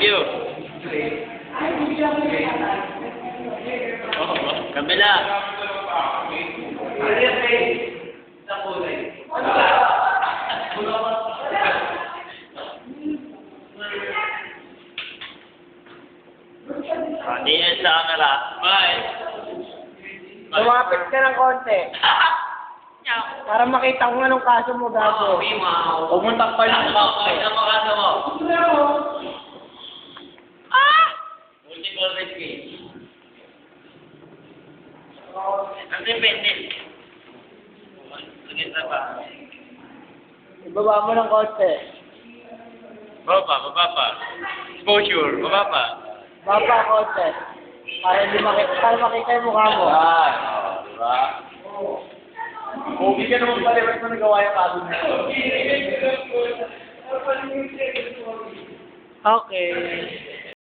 you. Kabila. Tingin sa camera. Bye. Lumapit ka ng konti. Para makita kung anong kaso mo, gago. Pumunta pa lang ako. Ito mo kaso mo. Multiple rape case. Ang depende. Sige na ba? Ibaba mo ng konti. Baba pa. Exposure, baba pa. Baba konti. Para makita yung mukha mo. Diba? Okay ka naman pala, ba't mo nagawa yung kaso na ito? Okay.